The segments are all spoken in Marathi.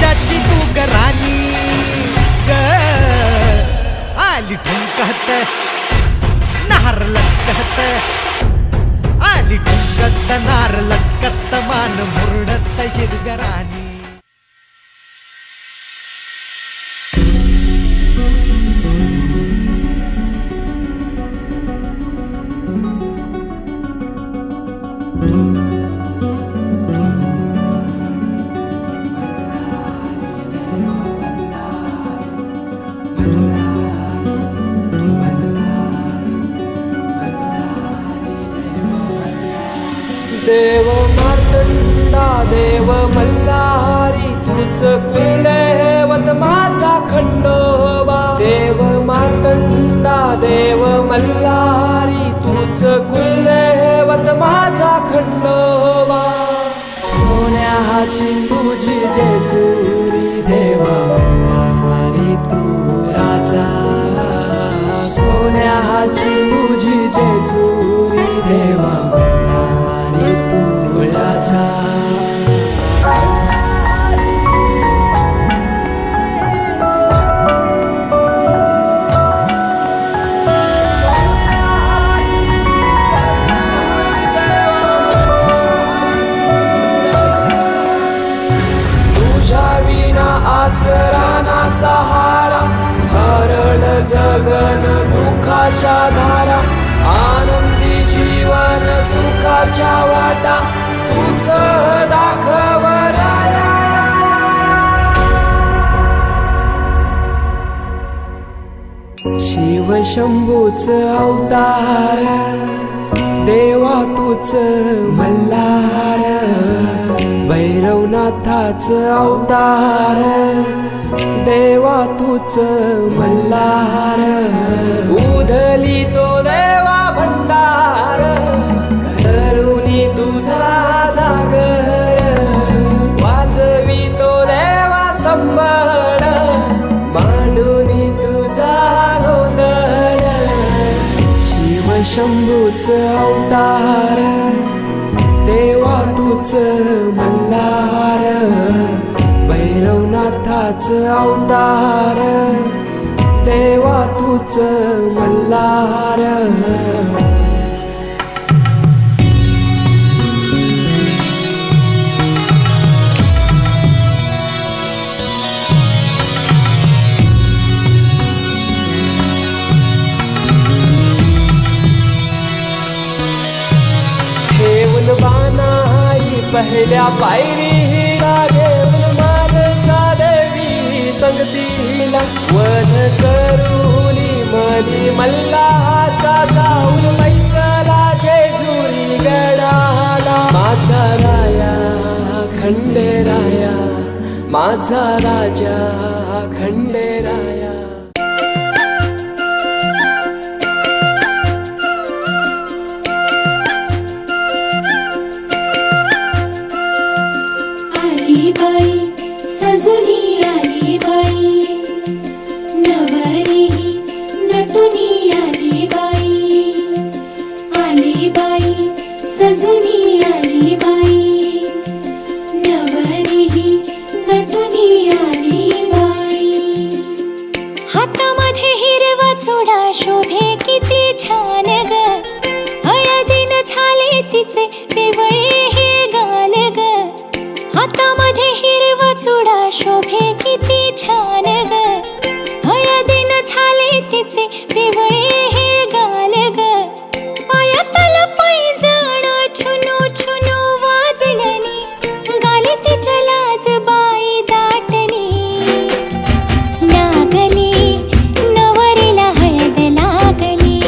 राज्याची तू ग राणी ग आली ठुमकत नार लचकत आली ठुमकत नार लचकत मान मुरडत हिरव्या राणी देव मार्तंडा देव मल्हारी तुझ कुलदैवत माझा खंडोबा देव मार्तंडा देव मल्हारी तुझ कुलदैवत माझा खंडोबा सोन्याची तुझी जेजुरी देवा मल्हारी तू राजा सोन्याची तुझी जेजुरी देवा आसराना सहारा हरळ जगन दुःखाच्या धारा आनंदी जीवन सुखाच्या वाटा तुझ दाखव राया शिव शंभूच अवतार देवा तुझ मल्हार भैरवनाथाच अवतार देवा तुझ मल्हार उधली तो देवा भंडार करुणी तुझा जागर वाजवी तो देवा संबळ मांडुनी तुझा गोंधळ शिव शंभूच अवतार देवा तुझ मल्हार भैरवनाथाच अवतार देवा तुझ मल्हार बानाई पहिल्या पायरी घेऊन मानसा देवी संगतीला वध करूनी मनी मल्हाचा जाऊन बैसला जेजुरी गडाला माझा राया खंडेराया माझा राजा खंडेराया सजुनी आली बाई नवरी नटुनी आली बाई सजुनी आली बाई नवरी नटुनी आली बाई हातामध्ये हिरवा चुडा शोभे किती छान ग हळदीन झाले तिचे पिवळे हे गाल ग हातामध्ये हिरवा चुडा शोभे किती छान ग हळदीन झाले तिचे पिवळे हे गाल ग पायातल पैंजण छुनू छुनू वाजलनी गाली तिच्या लाज बाई दाटली लागली नवरीला हळद लागली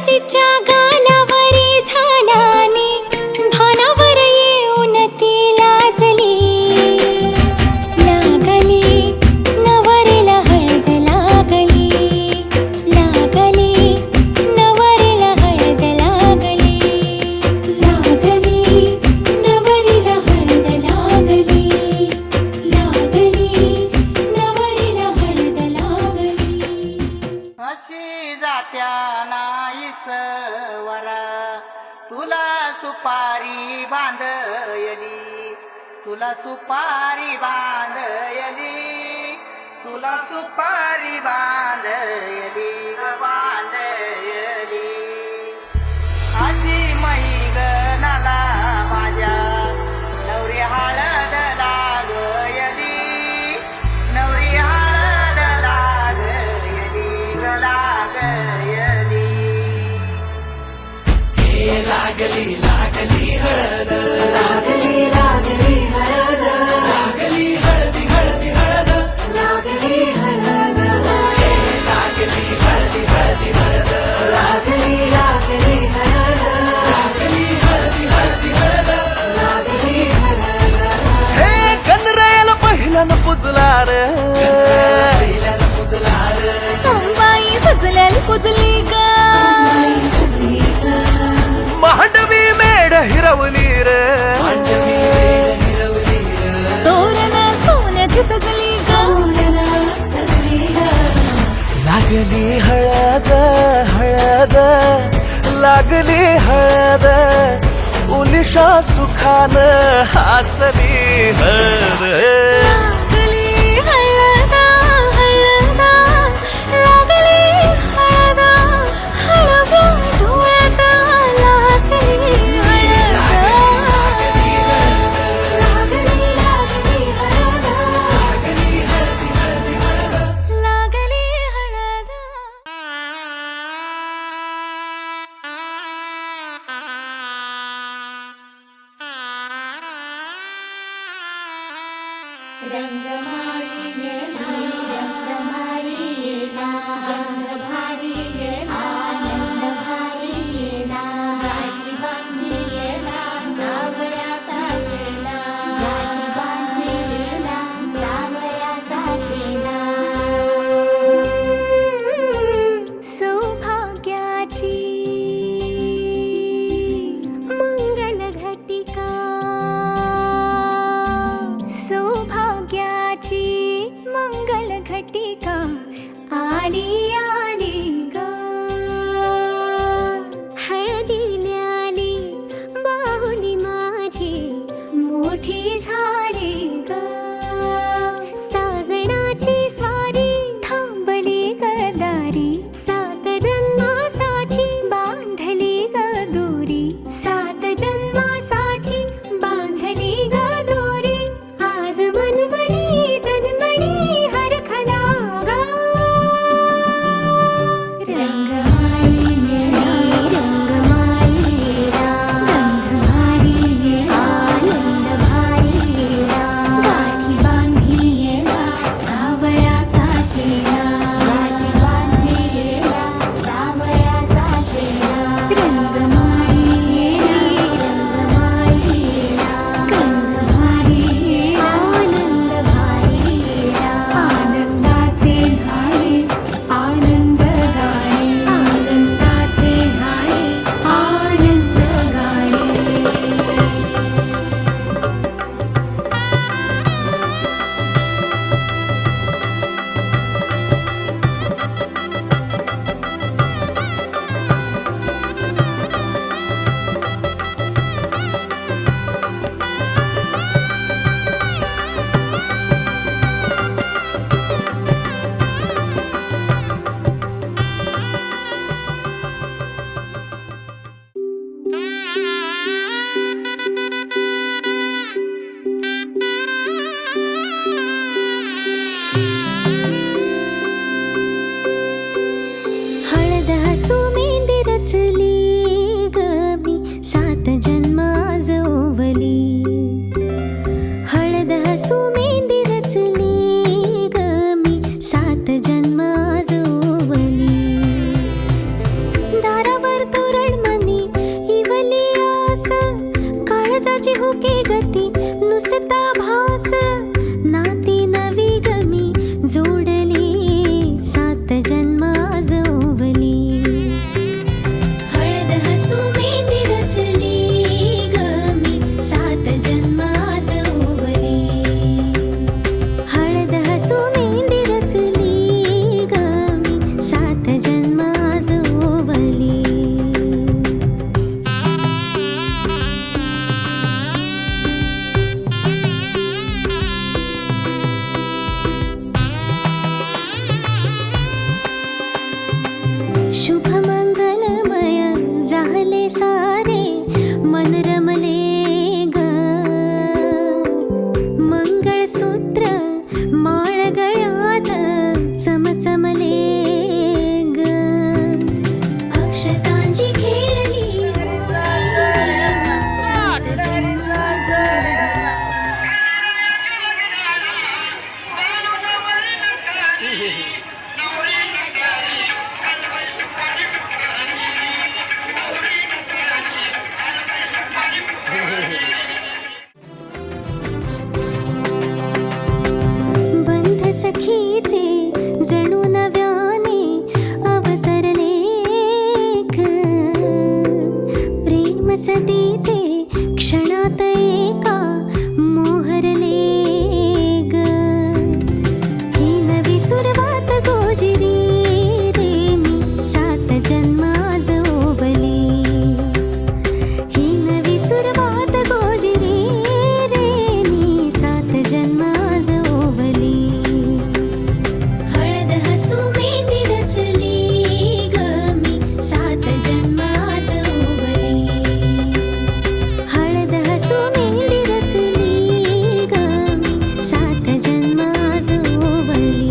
तिच्या गालावरी झाल्याने भानावर येऊन ती लाजली लागली नवरीला हळद लागली लागली नवरीला हळद लागली लागली नवरीला हळद लागली लागली नवरीला हळद लागली अशी जात्या नाईसवरा तुला सुपारी बांधयली तुला सुपारी बांधयली तुला सुपारी बांधयली ग बांधयली अशी मैगनाला माझ्या नवरी हळद लागयली नवरी हळद लागयली ग लागयली लागली लागली हळद लागली लागली हळद लागली हळदी हळदी हळद लागली हळद लागली हळदी हळदी हळद लागली लागली हळद लागली हळदी हळदी हळद लागली हळद हे गणरायाला पहिल्यानं पुजला रे पहिल्यानं पुजला रे अंबाई सजल्याल पुजली ग मांडवी मेढ हिरवली रे मांडवी वेळ हिरवली रे तोरण सोन्याची सजली ग सजली ग लागली हळद हळद लागली हळद उलिशा सुखान हसली हळद लागली हळद हळद लागली हळद हळव्या डोळ्यात लाजली हळद लागली लागली हळद लागली हळदी हळदी हळद लागली हळद रंग शुभ मंगलमय झाले सारे मन रमले ग मंगळसूत्र माळ गळ्यात चमचमले ग अक्षतांची खेळली सात जन्म जोडली. बंध सखीचे जणू नव्याने अवतरले ग प्रेम सदीचे क्षणात एका मोहरले ग ही नवी सुरवात गोजिरी रे मी सात जन्म आज ओवली ही नवी सुरवात गोजिरी रे मी सात जन्म आज ओवली हळद हसू मेहंदी रचली ग मी सात जन्म आज ओवली हळद हसू मेहंदी रचली ग मी सात जन्म आज ओवली.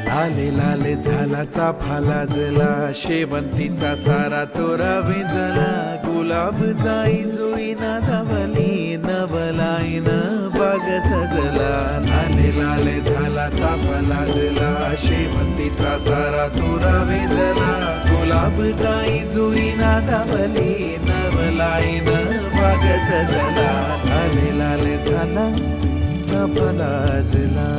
लाले लाले झाला चाफा लाजला शेवंतीचा सारा तोरा विजला गुलाब जाई जुई नादावली नवलाईन बाग सजला लाले लाले झाला चाफा लाजला शेवंतीचा सारा तोरा विजला गुलाब जाई जुई नादावली नवलाईन बाग सजला लाले लाले झाला चाफा लाजला.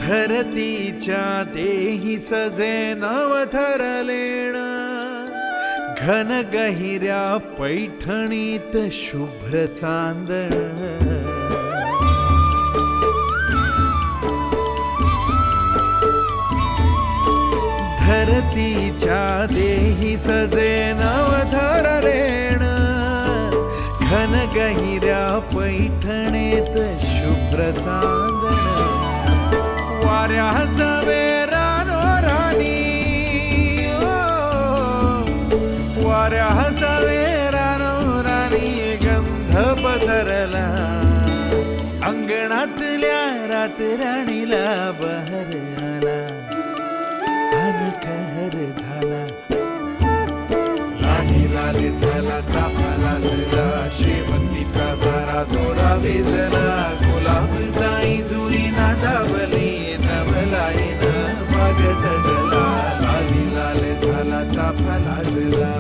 धरतीच्या देही सजे नवथरलेण घन गहिऱ्या पैठणीत शुभ्र चांदण धरतीच्या देही सजे नवथरलेण घन गहिऱ्या पैठणीत शुभ्र चांदण वाऱ्या जावे रानो राणी वाऱ्या जावे रानो राणी गंध पसरला अंगणातल्या रातराणीला बहर आला अन कहर झाला लाली लाली झाला चाफा लाजला शेवंतीचा सारा दोरा वेजला गुलाब जाई जुई नादावली नवलाईन बाग सजला लाली लाले झाला चाफा लाजला.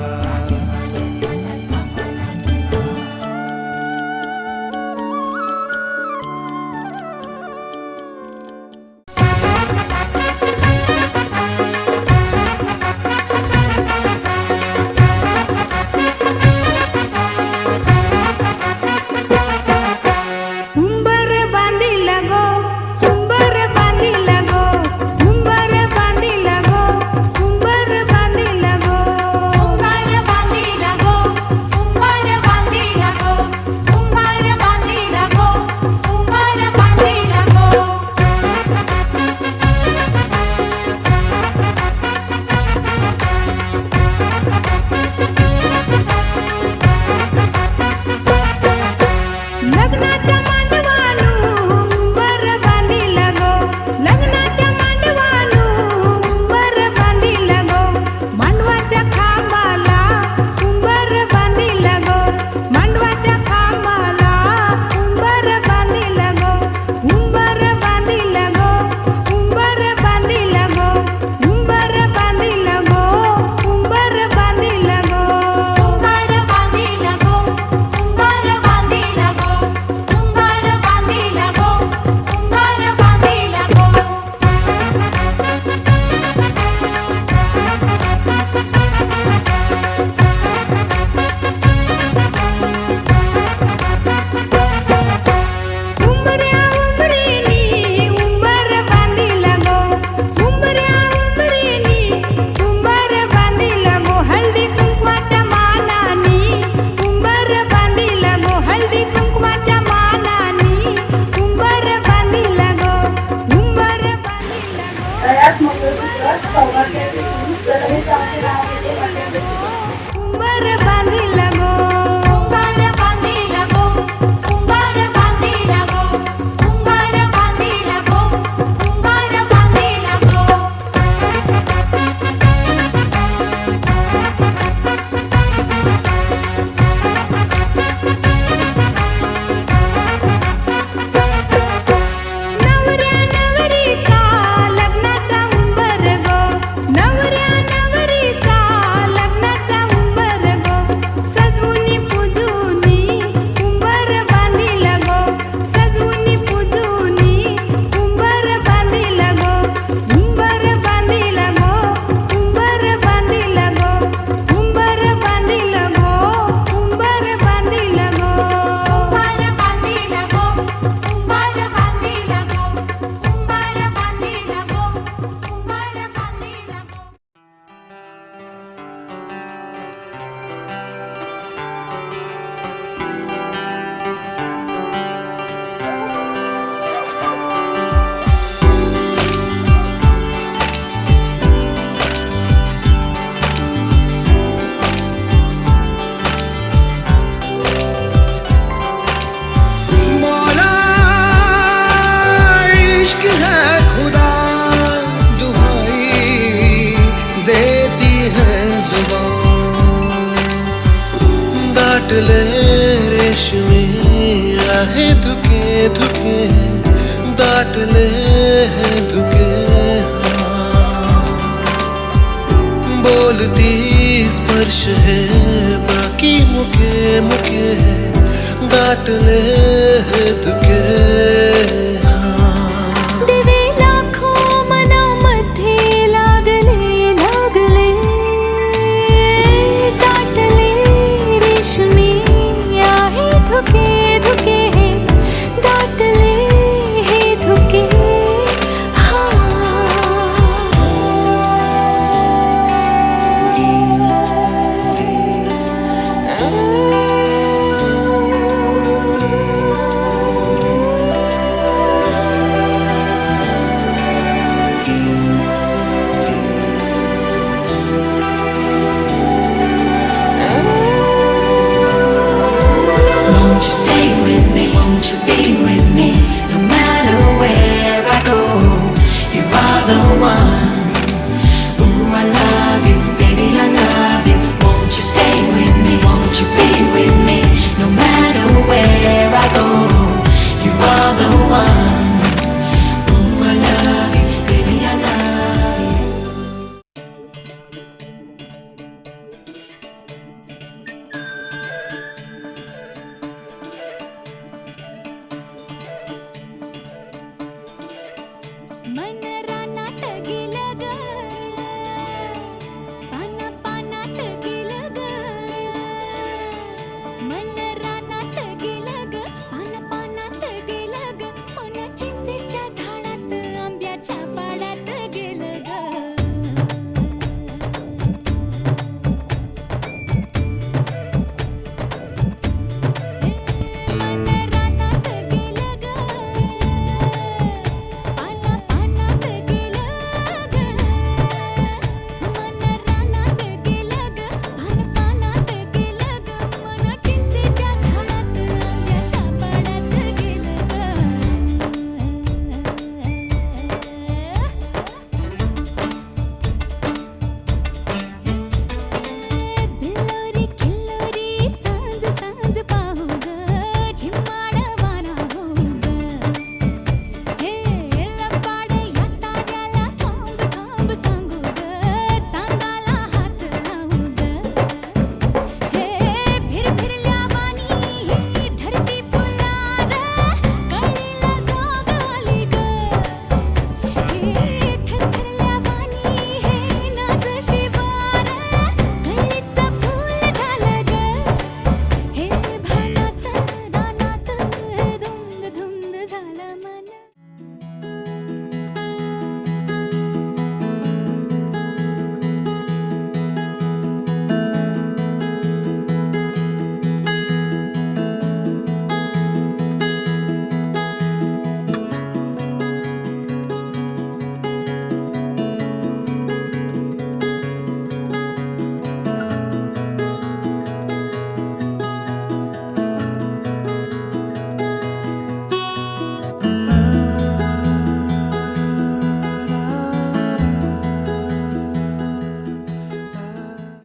दाटले रेशमी आहे धुके धुके दाटले हैं धुके बोलती स्पर्श है बाकी मुके मुके दाटले हैं धुके